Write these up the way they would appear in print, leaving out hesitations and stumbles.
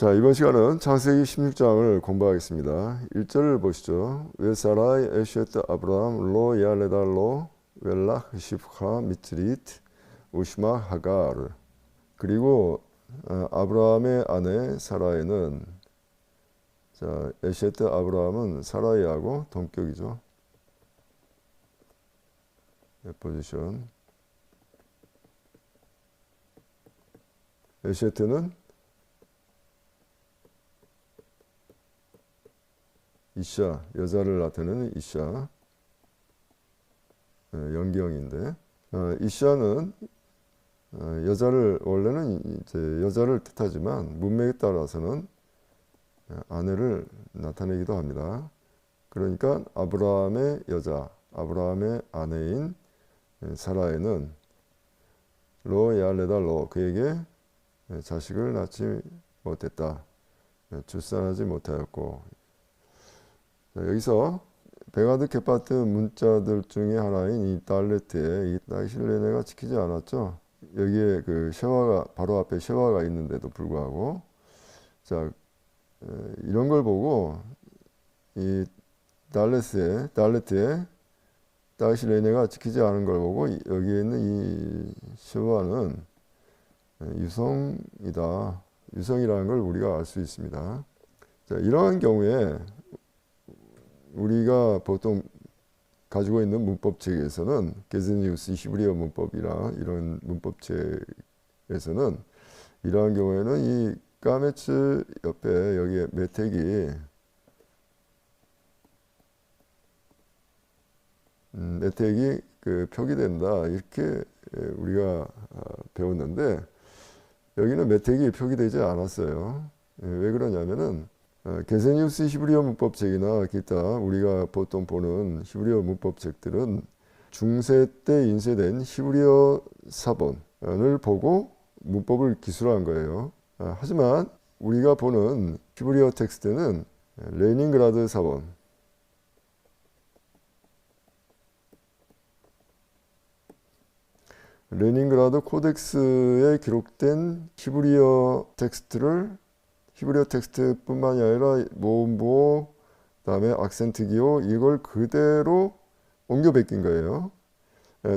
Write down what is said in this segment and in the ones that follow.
자, 이번 시간은 창세기 16장을 공부하겠습니다. 1절을 보시죠. 웨사라이 에시에트 아브라함 로 야레달로 웰락 시프카 미트릿 우시마 하가르. 그리고 아브라함의 아내 사라이는, 자, 에시에트 아브라함은 사라이하고 동격이죠. 포지션. 에시에트는 이샤, 여자를 나타내는 이샤, 연경인데, 이샤는 여자를, 원래는 이제 여자를 뜻하지만 문맥에 따라서는 아내를 나타내기도 합니다. 그러니까 아브라함의 여자, 아브라함의 아내인 사라이는 로 야레다 로, 그에게 자식을 낳지 못했다, 출산하지 못하였고. 자, 여기서 베가드 케파트 문자들 중에 하나인 이 달레트에 이 나이실레네가 지키지 않았죠. 여기에 그 쉐와가, 바로 앞에 쉐와가 있는데도 불구하고, 자, 이런 걸 보고 이 달레트에 나이실레네가 지키지 않은 걸 보고 여기에 있는 이 쉐와는 유성이다, 유성이라는 걸 우리가 알 수 있습니다. 자, 이러한 경우에 우리가 보통 가지고 있는 문법책에서는 게즈니우스 히브리어 문법이나 이런 문법책에서는 이러한 경우에는 이 까메츠 옆에 여기에 메택이 그 표기된다, 이렇게 우리가 배웠는데, 여기는 메택이 표기되지 않았어요. 왜 그러냐면은 게제니우스 히브리어 문법책이나 기타 우리가 보통 보는 히브리어 문법책들은 중세 때 인쇄된 히브리어 사본을 보고 문법을 기술한 거예요. 하지만 우리가 보는 히브리어 텍스트는 레닌그라드 사본, 레닌그라드 코덱스에 기록된 히브리어 텍스트뿐만이 아니라 모음보, 그다음에 악센트 기호, 이걸 그대로 옮겨 베낀 거예요.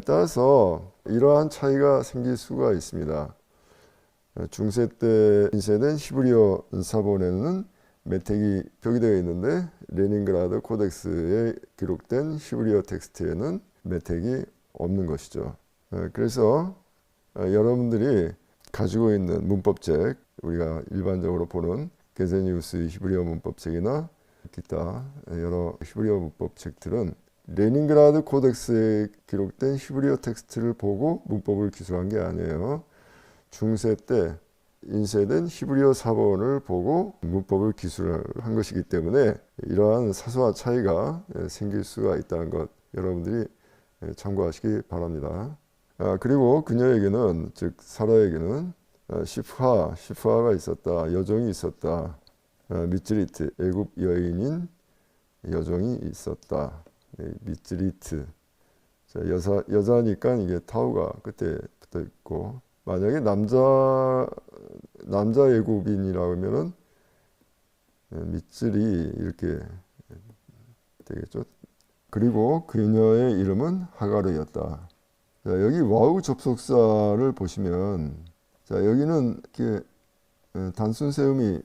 따라서 이러한 차이가 생길 수가 있습니다. 중세 때 인쇄된 히브리어 사본에는 메택이 표기되어 있는데 레닌그라드 코덱스에 기록된 히브리어 텍스트에는 메택이 없는 것이죠. 그래서 여러분들이 가지고 있는 문법책, 우리가 일반적으로 보는 게제니우스 히브리어 문법책이나 기타 여러 히브리어 문법책들은 레닌그라드 코덱스에 기록된 히브리어 텍스트를 보고 문법을 기술한 게 아니에요. 중세 때 인쇄된 히브리어 사본을 보고 문법을 기술한 것이기 때문에 이러한 사소한 차이가 생길 수가 있다는 것, 여러분들이 참고하시기 바랍니다. 그리고 그녀에게는, 즉 사라에게는 시프하가 있었다, 여종이 있었다. 미츠리트, 애굽 여인인 여종이 있었다. 미츠리트. 자, 여자니까 이게 타우가 끝에 붙어 있고, 만약에 남자 애굽인이라고 하면은 미츠리 이렇게 되겠죠. 그리고 그녀의 이름은 하가르였다. 자, 여기 와우 접속사를 보시면, 자, 여기는 이렇게 단순 세음이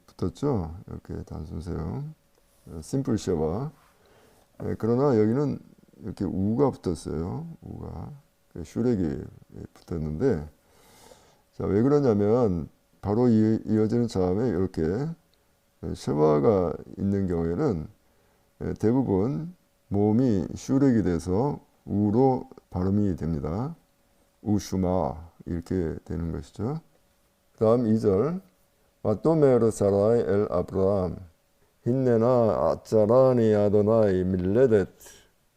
붙었죠. 이렇게 단순 세음, 심플 쉐와. 그러나 여기는 이렇게 우가 붙었어요. 우가 슈렉이 붙었는데, 자, 왜 그러냐면 바로 이어지는 자음에 이렇게 쉐와가 있는 경우에는 대부분 모음이 슈렉이 돼서 우로 발음이 됩니다. 우슈마, 이렇게 되는 것이죠. 다음 2절. 와토메르 사라이 엘 아브라함 힌네나 아짜라니 아도나이 밀레뎃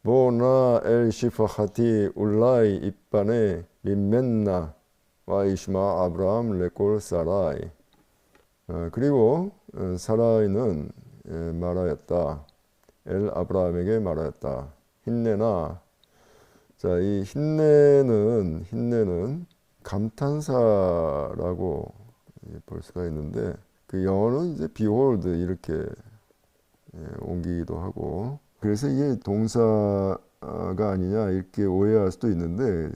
보나 엘 시파하티 울라이 입바네 림멘나 와이시마 아브라함 레콜 사라이. 그리고 사라이는 말하였다. 엘 아브라함에게 말하였다. 힌네나. 자, 이 힌네는 감탄사라고 볼 수가 있는데, 그 영어는 이제 behold 이렇게 옮기기도 하고, 그래서 이게 동사가 아니냐 이렇게 오해할 수도 있는데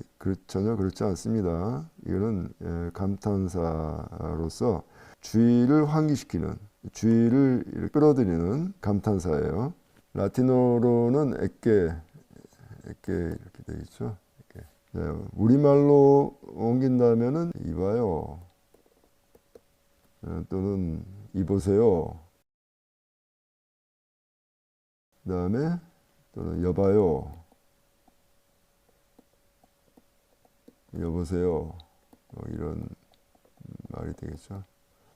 전혀 그렇지 않습니다. 이거는 감탄사로서 주의를 환기시키는, 주의를 끌어들이는 감탄사예요. 라틴어로는 에께 이렇게 되겠죠. 에께. 네, 우리말로 옮긴다면은 이봐요, 또는 이보세요, 그 다음에 또는 여봐요, 여보세요, 이런 말이 되겠죠.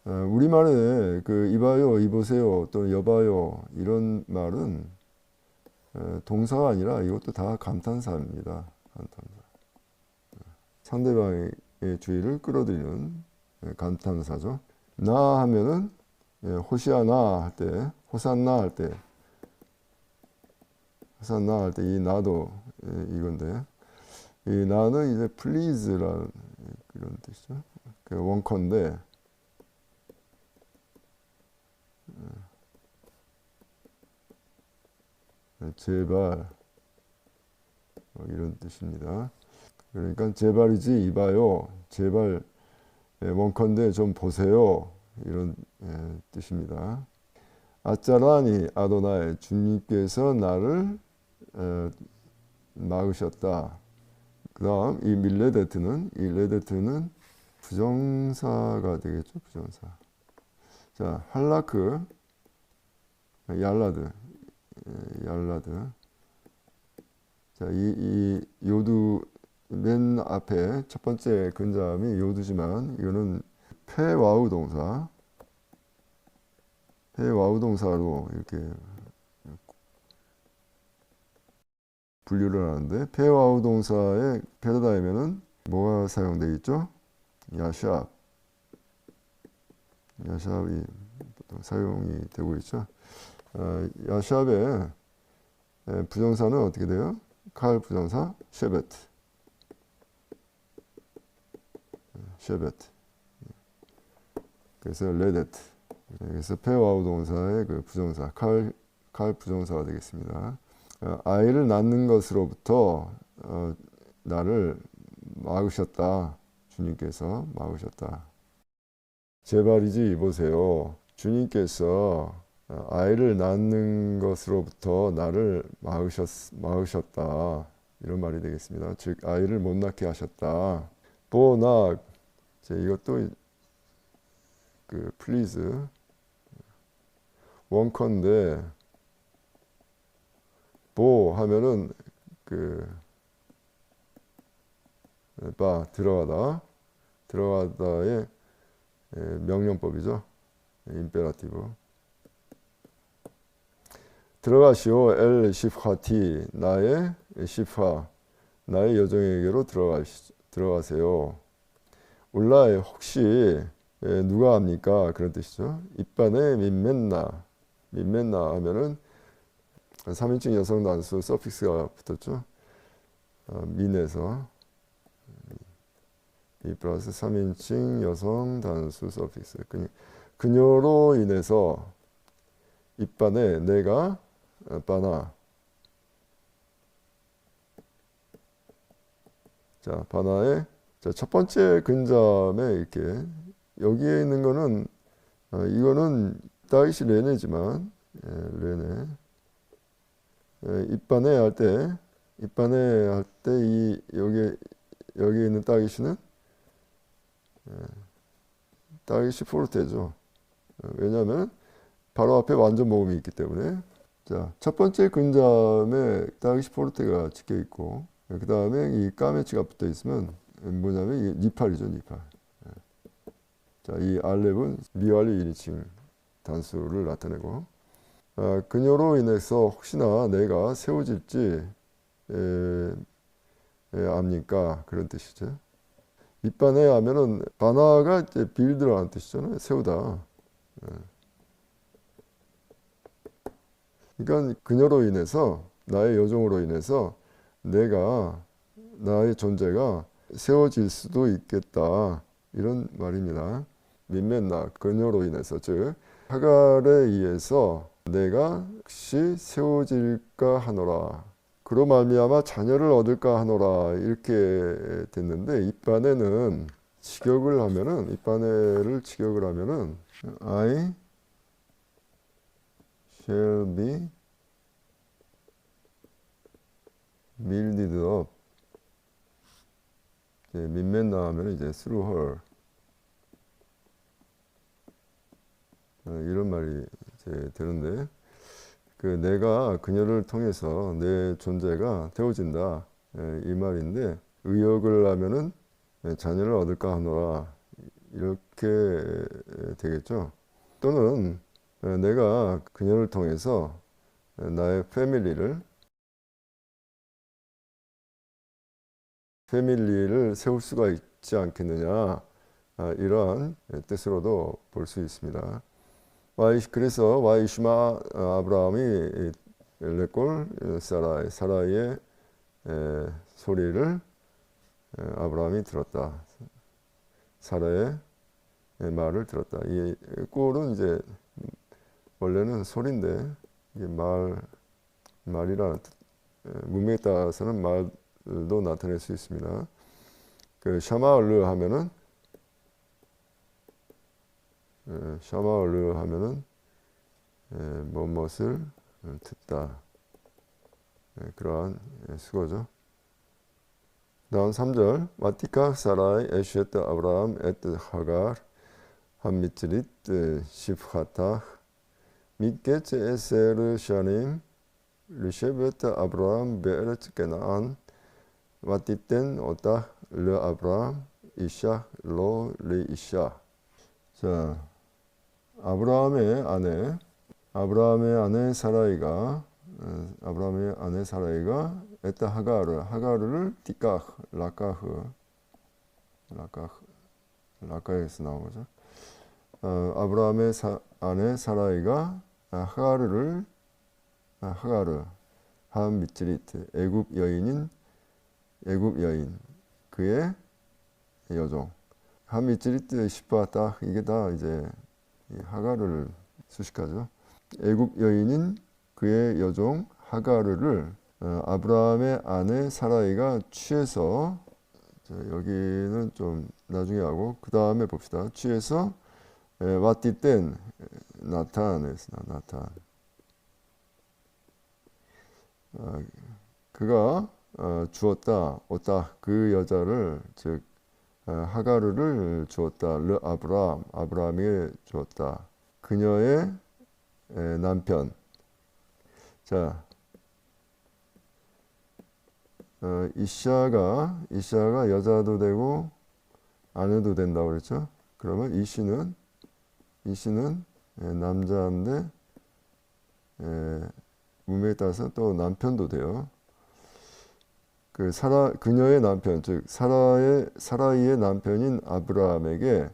우리말에 그 이봐요, 이보세요, 또는 여봐요 이런 말은 동사가 아니라 이것도 다 감탄사입니다. 감탄사. 상대방의 주의를 끌어들이는 감탄사죠. 나 하면은 호시아나 할 때, 호산나 할 때, 호산나 할 때 이 나도 이건데, 이 나는 이제 please라는 이런 뜻이죠. 그 원컨대 제발 이런 뜻입니다. 그러니까 제발이지 이봐요, 제발 원컨대 좀 보세요 이런 뜻입니다. 아짜라니 아도나이, 주님께서 나를 막으셨다. 그 다음 이 레데트는 부정사가 되겠죠. 부정사. 자, 할라크, 얄라드. 자, 이 요두 맨 앞에 첫 번째 근자음이 요두지만 이거는 페와우 동사로 이렇게 분류를 하는데, 페와우 동사의 패러다임에는 뭐가 사용되어 있죠? 야샵이 보통 사용이 되고 있죠. 야샵의 부정사는 어떻게 돼요? 칼 부정사 쉐베트. 그래서 레데트. 그래서 페와우 동사의 그 부정사 칼 부정사가 되겠습니다. 아이를 낳는 것으로부터 나를 막으셨다. 주님께서 막으셨다. 제발이지 이보세요, 주님께서 아이를 낳는 것으로부터 나를 막으셨다. 이런 말이 되겠습니다. 즉 아이를 못 낳게 하셨다. 보나, 이것도 그 please 원컨대, 보 하면은 그 들어가다의 명령법이죠. 임페라티브. 들어가시오 엘 시프하티, 나의 시프하, 나의 여종에게로 들어가세요. 울라에 혹시 누가 합니까? 그런 뜻이죠. 입반에 민맨나 하면은 3인칭 여성 단수 서픽스가 붙었죠. 민에서 이 플러스 3인칭 여성 단수 서픽스. 그녀로 인해서 입반에 내가 바나. 자, 바나의 첫 번째 근자음에 이렇게 여기에 있는 거는 이거는 다이시 레네지만 레네. 입반에 할 때 이 여기에 있는 따기시는 따기시 포르테죠. 왜냐하면 바로 앞에 완전 모음이 있기 때문에. 자, 첫 번째 근자음에 따기시 포르테가 찍혀 있고, 그 다음에 이 까메치가 붙어 있으면 뭐냐면 이게 니팔이죠, 니팔. 자, 이 알렙은 미완리 1인칭 단수를 나타내고, 그녀로 인해서 혹시나 내가 세워질지 압니까? 그런 뜻이죠. 입반에 하면은 바나가 이제 빌드라는 뜻이잖아요. 세우다. 그러니까 그녀로 인해서, 나의 여종으로 인해서 나의 존재가 세워질 수도 있겠다. 이런 말입니다. 민맨나 그녀로 인해서 즉 하갈에 의해서 내가 혹시 세워질까 하노라. 그로 말미암아 자녀를 얻을까 하노라. 이렇게 됐는데 입반에는 직역을 하면은 입반에를 직역을 하면은 I shall be builded up. 민맨 나오면 이제 through her 이런 말이 이제 되는데 그 내가 그녀를 통해서 내 존재가 되어진다 이 말인데 의역을 하면은 자녀를 얻을까 하노라 이렇게 되겠죠. 또는 내가 그녀를 통해서 나의 패밀리를 세울 수가 있지 않겠느냐 이러한 뜻으로도 볼 수 있습니다. 그래서 와이슈마 아브라함이 레골 사라이의 소리를 아브라함이 들었다. 사라의 말을 들었다. 이 꼴은 이제 원래는 소리인데 이게 말이라는 문맥에 따라서는 말도 나타낼 수 있습니다. 그 샤마얼르 하면은 무엇을 듣다 그러한 수거죠. 다음 3절 와티카 사라이 에슈에트 아브라함 에트 하갈 함미츠릿 시프하타 미케츠 에세르 샤님 르셰베트 아브라함 베르츠 게나안 와티텐 오타 르 아브라함 이샤 로 르 이샤. 자, 아브라함의 아내 사라이가 에타 하가르를 티카흐 라카에서 나온 거죠. 아브라함의 아내 사라이가 하가르 한 미츠리트 애굽 여인 그의 여종 한 미츠리트 시파타 이게 다 이제 하가르를 수식하죠. 애굽 여인인 그의 여종 하가르를 아브라함의 아내 사라이가 취해서 여기는 좀 나중에 하고 그 다음에 봅시다. 취해서 와티땐 나탄에서 나탄 그가 주었다 오다 그 여자를 즉 하가르를 주었다. 르 아브라함에게 주었다. 그녀의 남편. 자, 이샤가 여자도 되고 아내도 된다고 그랬죠. 그러면 이시는 남자인데 문맥에 따라서 또 남편도 돼요. 그녀의 남편, 즉 사라이의 남편인 아브라함에게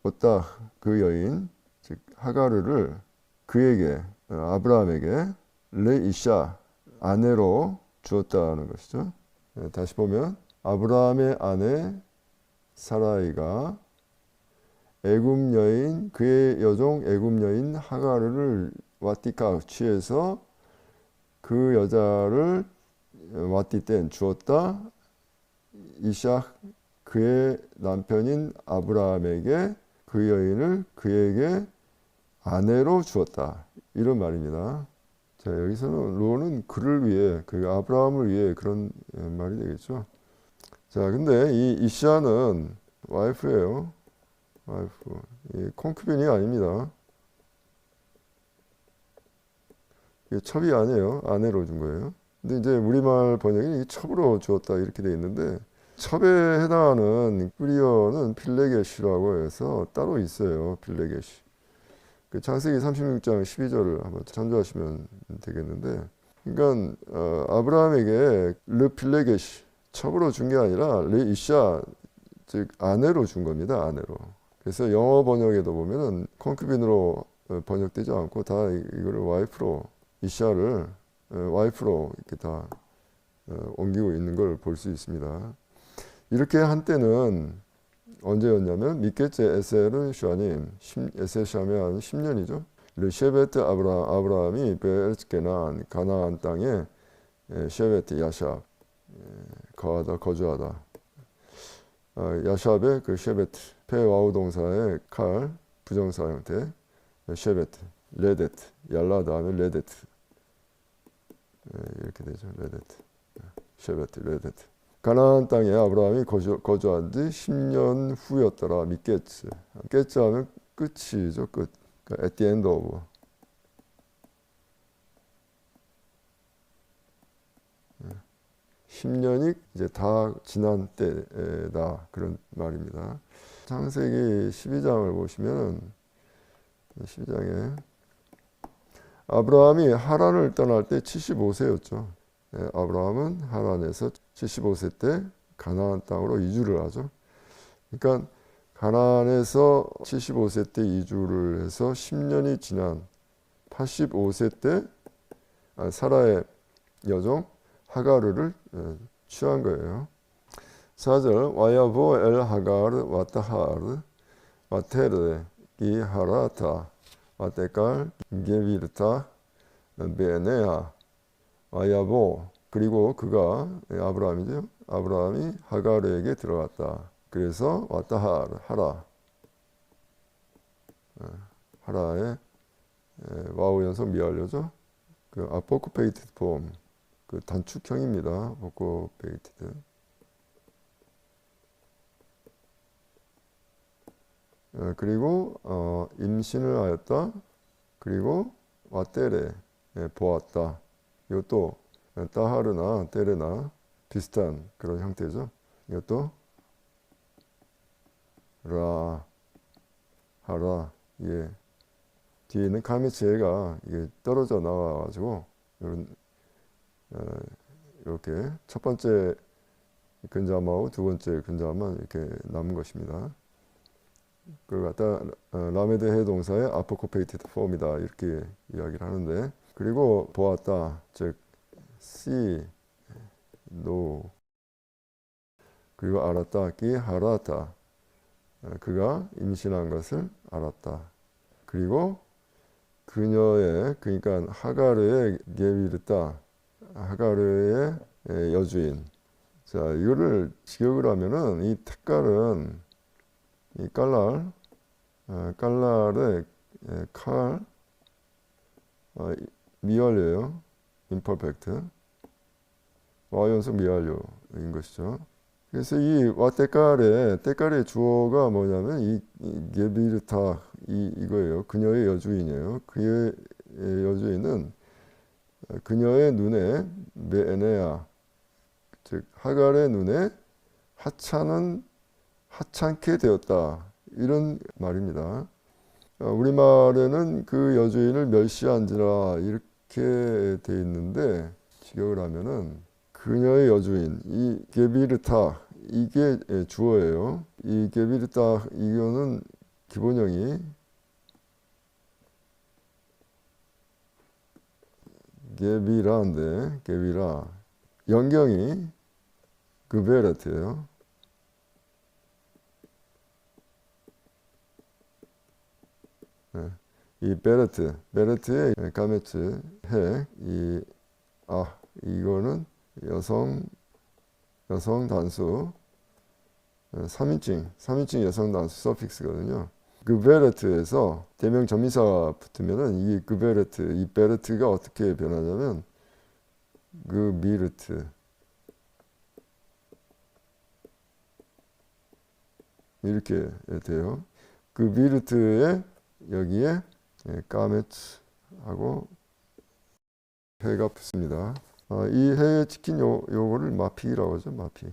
오따 그 여인, 즉 하가르를 그에게 아브라함에게 레이샤 아내로 주었다는 것이죠. 다시 보면 아브라함의 아내 사라이가 애굽 여인 그의 여종 애굽 여인 하가르를 와티카 취해서 그 여자를 와티땐 주었다. 이삭 그의 남편인 아브라함에게 그 여인을 그에게 아내로 주었다. 이런 말입니다. 자, 여기서는 로는 그를 위해 그 아브라함을 위해 그런 말이 되겠죠. 자, 근데 이 이샤는 와이프예요. 와이프. 이 콘큐빈이 아닙니다. 이게 첩이 아니에요. 아내로 준 거예요. 근데 이제 우리말 번역이 첩으로 주었다 이렇게 돼 있는데 첩에 해당하는 꾸리어는 필레게시라고 해서 따로 있어요. 필레게시. 그 창세기 36장 12절을 한번 참조하시면 되겠는데 그러니까 아브라함에게 르 필레게시 첩으로 준 게 아니라 르 이샤 즉 아내로 준 겁니다. 아내로. 그래서 영어 번역에도 보면은 콘큐빈으로 번역되지 않고 다 이거를 와이프로 이샤를 와이프로 이렇게 다 옮기고 있는 걸 볼 수 있습니다. 이렇게 한때는 언제였냐면 미케체 에셀은 슈아님 에셀 슈아면 10년이죠. 르셰베트 아브라함이 베에르츠케난 가나안 땅에 셰베트 야샵 거주하다. 야샵의 그 셰베트 페와우 동사의 칼 부정사 형태 셰베트 레데트 얄라 다음에 레데트 이렇게 되죠. 레데트 셰베트 레데트 가나안 땅에 아브라함이 거주한 지 10년 후였더라. 미케츠 깨츠 하면 끝이죠. 끝. 그러니까 at the end of 10년이 이제 다 지난 때다 그런 말입니다. 창세기 12장을 보시면 12장에 아브라함이 하란을 떠날 때 75세였죠. 아브라함은 하란에서 75세 때 가나안 땅으로 이주를 하죠. 그러니까 가나안에서 75세 때 이주를 해서 10년이 지난 85세 때 사라의 여종 하가르를 취한 거예요. 4절 와야보 엘 하가르 와타하르 와테르 이 하라타 와테칼 게비르타 베네아 와야보 그리고 그가 아브라함이죠. 아브라함이 하가르에게 들어갔다. 그래서 와타하르 하라의 와우 연속 미완료죠. 그 아포크페이티드 폼 그 단축형입니다. 아포크페이티드. 그리고 임신을 하였다. 그리고 와테레 보았다. 이것도 따하르나 테레나 비슷한 그런 형태죠. 이것도 라 하라 예 뒤에 있는 카메치에가 이게 떨어져 나와가지고 이렇게 첫 번째 근자마하고 두 번째 근자만 이렇게 남은 것입니다. 그걸 갖다 라메드 해동사의 아포코페이티드 폼이다 이렇게 이야기를 하는데 그리고 보았다 즉 see, know 그리고 알았다 기 하라타 그가 임신한 것을 알았다. 그리고 그녀의 그러니까 하가르의 게비르타 하가르의 여주인. 자 이거를 직역을 하면은 이 택깔은 이 깔랄의 칼 미완료예요. 임퍼펙트 와연속 미완료인 것이죠. 그래서 이 때깔의 주어가 뭐냐면 이 게비르타 이거예요. 그녀의 여주인이에요. 그의 여주인은 그녀의 눈에 메에네아 즉 하갈의 눈에 하찮게 되었다 이런 말입니다. 우리말에는 그 여주인을 멸시한지라 이렇게 돼 있는데 직역을 하면은 그녀의 여주인 이 게비르타 이게 주어예요. 이 게비르타 이거는 기본형이 게비라인데 게비라 연경이 그베레트예요. 네. 이 베레트의 가메츠 해 이거는 여성 단수 3인칭 여성 단수 서픽스거든요. 그 베레트에서 대명 전미사가 붙으면은 이 베레트 이 베레트가 어떻게 변하냐면 그 미르트 이렇게 돼요. 그 미르트에 여기에 까메츠하고 해가 붙습니다. 이 해에 찍힌 요거를 마피라고 하죠. 마피.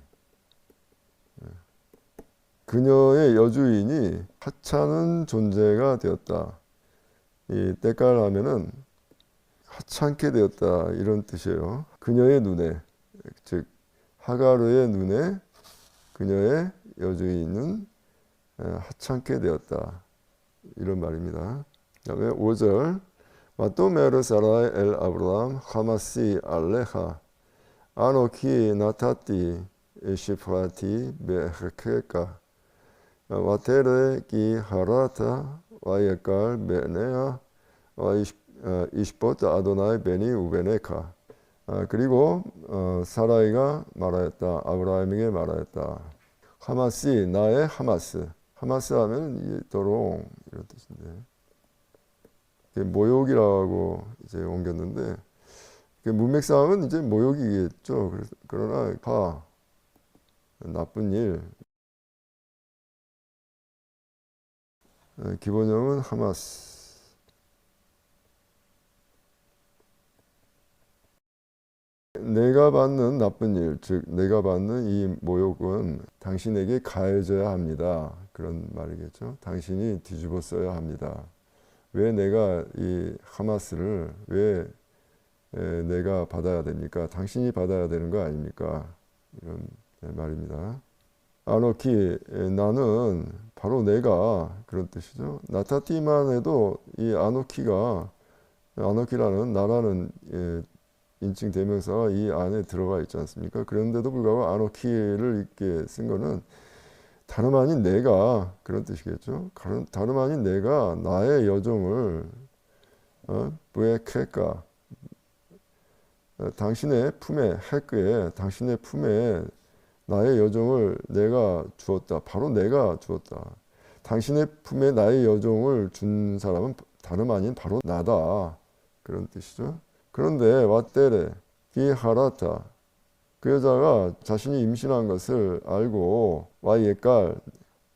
그녀의 여주인이 하찮은 존재가 되었다. 이 때깔 하면은 하찮게 되었다 이런 뜻이에요. 그녀의 눈에 즉 하가르의 눈에 그녀의 여주인은 하찮게 되었다 이런 말입니다. 그다음에 5절 마토메르 사라의 엘 아브람 하마시 알레하 아노키 나타티 에시프라티 베헤케카 와테레 기 하라타 와예칼 베네아 와 이시포트 아도나이 베니 우베네카. 그리고 사라이가 말하였다. 아브라함에게 말하였다. 하마시 나의 하마스. 하마스 하면 도롱 이런 뜻인데 모욕이라고 이제 옮겼는데 문맥상은 이제 모욕이겠죠. 그러나 나쁜 일. 기본형은 하마스. 내가 받는 나쁜 일, 즉 내가 받는 이 모욕은 당신에게 가해져야 합니다. 그런 말이겠죠. 당신이 뒤집어 써야 합니다. 왜 내가 이 하마스를 왜 내가 받아야 됩니까? 당신이 받아야 되는 거 아닙니까? 이런 말입니다. 아노키, 나는 바로 내가 그런 뜻이죠. 나타티만 해도 이 아노키라는 나라는 인칭 대명사가 이 안에 들어가 있지 않습니까? 그런데도 불구하고 아노키를 이렇게 쓴 거는 다름 아닌 내가 그런 뜻이겠죠. 다름 아닌 내가 나의 여종을 부에케까 당신의 품에 헤크에 당신의 품에 나의 여종을 내가 주었다. 바로 내가 주었다. 당신의 품에 나의 여종을 준 사람은 다름 아닌 바로 나다. 그런 뜻이죠. 그런데 왓데레 기하라타 그 여자가 자신이 임신한 것을 알고 와예깔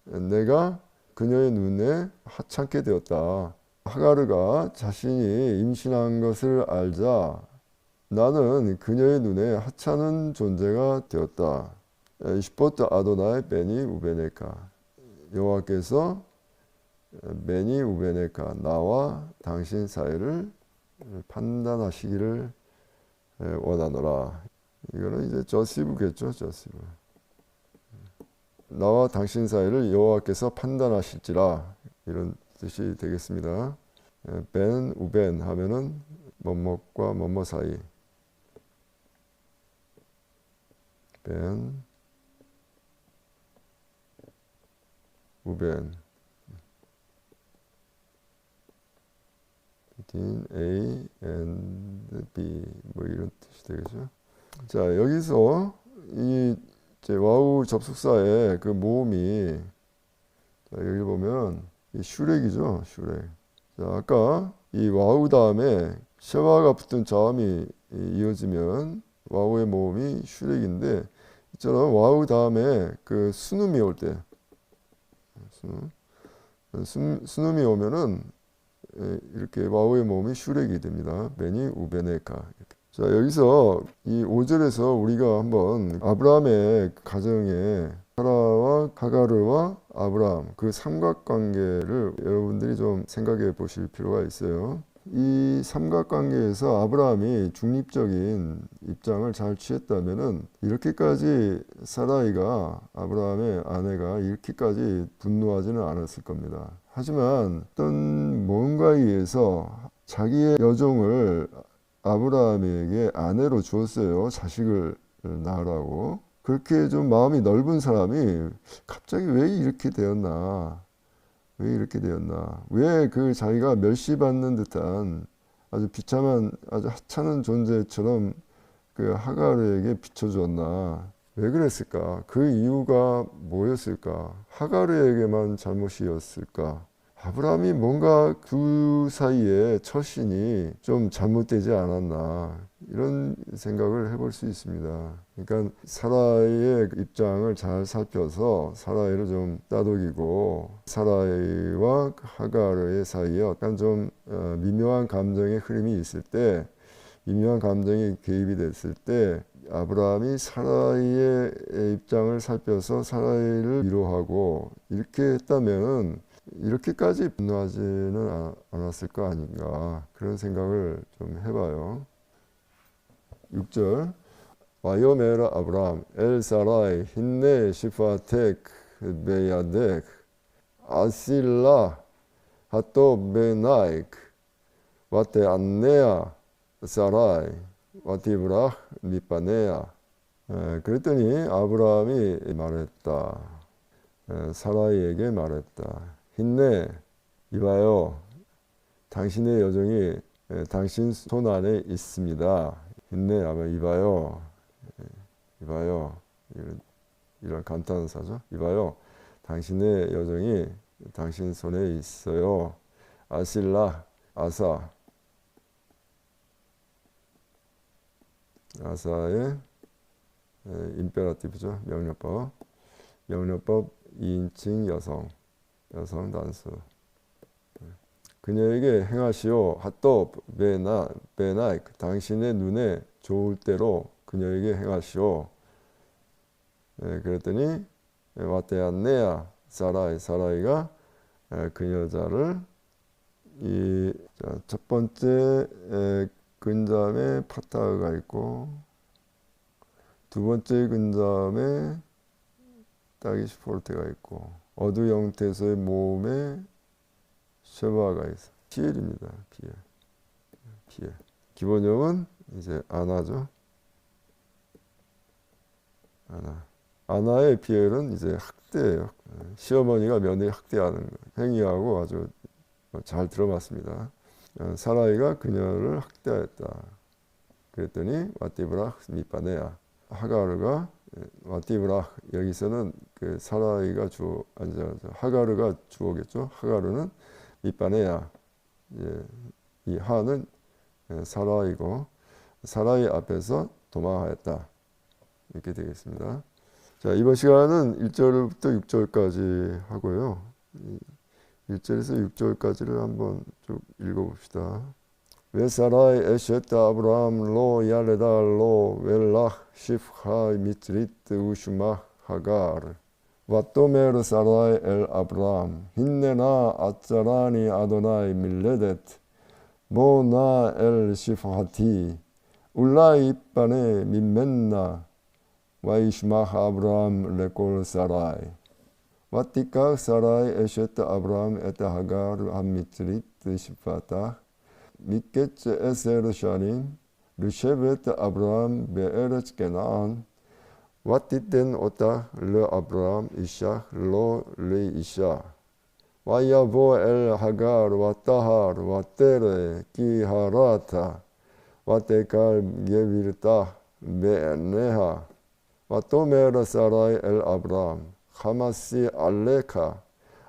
내가 그녀의 눈에 하찮게 되었다. 하가르가 자신이 임신한 것을 알자 나는 그녀의 눈에 하찮은 존재가 되었다. 이시포트 아도나이 베니 우베네카 여호와께서 베니 우베네카 나와 당신 사이를 판단하시기를 원하노라. 이거는 이제 저시브겠죠. 저시브. 나와 당신 사이를 여호와께서 판단하실지라 이런 뜻이 되겠습니다. 벤 우벤 하면은 뭐뭐과 뭐뭐 사이. 벤 우벤 A and B 뭐 이런 뜻이 되겠죠. 자 여기서 이 와우 접속사의 그 모음이 자, 여기 보면 이 슈렉이죠. 슈렉. 자 아까 이 와우 다음에 쉐와가 붙은 자음이 이어지면 와우의 모음이 슈렉인데 이처럼 와우 다음에 그 순음이 올 때 순음이 오면은 이렇게 와우의 모음이 슈렉이 됩니다. 베니 우베네카. 자 여기서 이 5절에서 우리가 한번 아브라함의 가정에 사라와 하가르와 아브라함 그 삼각관계를 여러분들이 좀 생각해 보실 필요가 있어요. 이 삼각관계에서 아브라함이 중립적인 입장을 잘 취했다면은 이렇게까지 사라이가 아브라함의 아내가 이렇게까지 분노하지는 않았을 겁니다. 하지만 어떤 뭔가에 의해서 자기의 여종을 아브라함에게 아내로 주었어요. 자식을 낳으라고. 그렇게 좀 마음이 넓은 사람이 갑자기 왜 이렇게 되었나? 왜 이렇게 되었나? 왜 그 자기가 멸시받는 듯한 아주 비참한 아주 하찮은 존재처럼 그 하가르에게 비춰주었나? 왜 그랬을까? 그 이유가 뭐였을까? 하가르에게만 잘못이었을까? 아브라함이 뭔가 그 사이에 처신이 좀 잘못되지 않았나 이런 생각을 해볼 수 있습니다. 그러니까 사라의 입장을 잘 살펴서 사라를 좀 따돌리고 사라와 하가르의 사이에 약간 좀 미묘한 감정의 흐름이 있을 때 미묘한 감정이 개입이 됐을 때 아브라함이 사라의 입장을 살펴서 사라를 위로하고 이렇게 했다면 이렇게까지 분노하지는 않았을 거 아닌가 그런 생각을 좀 해봐요. 6절 와요메라 아브라함 엘 사라이 힌네 시파텍 베야덱 아실라 하토 베나익 와테 안네아 사라이 와티브라 미파네아 그랬더니 아브라함이 말했다. 사라이에게 말했다. 힘내, 이봐요. 당신의 여정이 당신 손 안에 있습니다. 힘내, 이봐요. 이봐요. 이런 감탄사죠. 이봐요. 당신의 여정이 당신 손에 있어요. 아실라, 아사의 임페라티브죠. 명령법 2인칭 여성 단수. 그녀에게 행하시오. 핫도 베나 당신의 눈에 좋을 대로 그녀에게 행하시오. 그랬더니 와테안네야 사라이가 그 여자를 첫 번째 근자음에 파타가 있고 두 번째 근자음에 따기시 포르테가 있고 어두 형태에서의 모음에 쉐바가 있어. 피엘입니다. 피엘. 기본형은 이제 아나죠. 아나의 피엘은 이제 학대예요. 시어머니가 며느리 학대하는 행위하고 아주 잘 들어맞습니다. 사라이가 그녀를 학대하였다. 그랬더니 와티브라 미빠네야. 하가르가 와티브라 여기서는 그 사라이가 하가르가 주어겠죠. 하가르는 미빠네야. 이 하는 사라이고 사라이 앞에서 도망하였다. 이렇게 되겠습니다. 자, 이번 시간은 1절부터 6절까지 하고요. 1절에서 6절까지를 한번 쭉 읽어봅시다. 웨사라이 에셰트 아브라함 로 야레다 로 웰락 시프하 미트리트 우슈마 하가르 왓도메르 사라이 엘 아브라함 힌네나 아짜라니 아도나이 밀레데트 모나 엘 시프하티 울라이 빠네 민멘나 와이슈마하 아브라함 레콜 사라이 와티카 사라이 에셰트 아브라함 에테 하가르 함미트리트 시파타 미케츠 에세르 샤림 르셰베트 아브라함 베에르츠 게나안 와티텐 오타 르 아브라함 이샤 로 르 이샤 와야보 엘 하가르 와타하르 와테레 키하라타 와테칼 게비르타 베네하 와토메르 사라이 엘 아브라함 하마시 알레카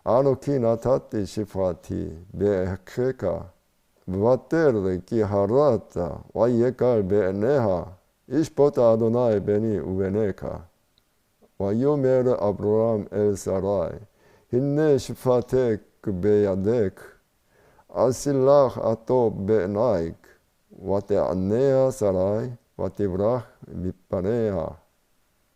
아노키 나타티 시파티 베헤케카 와테르 키하라타 와예칼 베네하 이스포타 아도나이 베니 우베네카 와요메르 아브라함 엘 사라이 힌네 시파테크 베야데크 아실락 아토 베나이크 와테 안네야 사라이 와티브라 미빠네야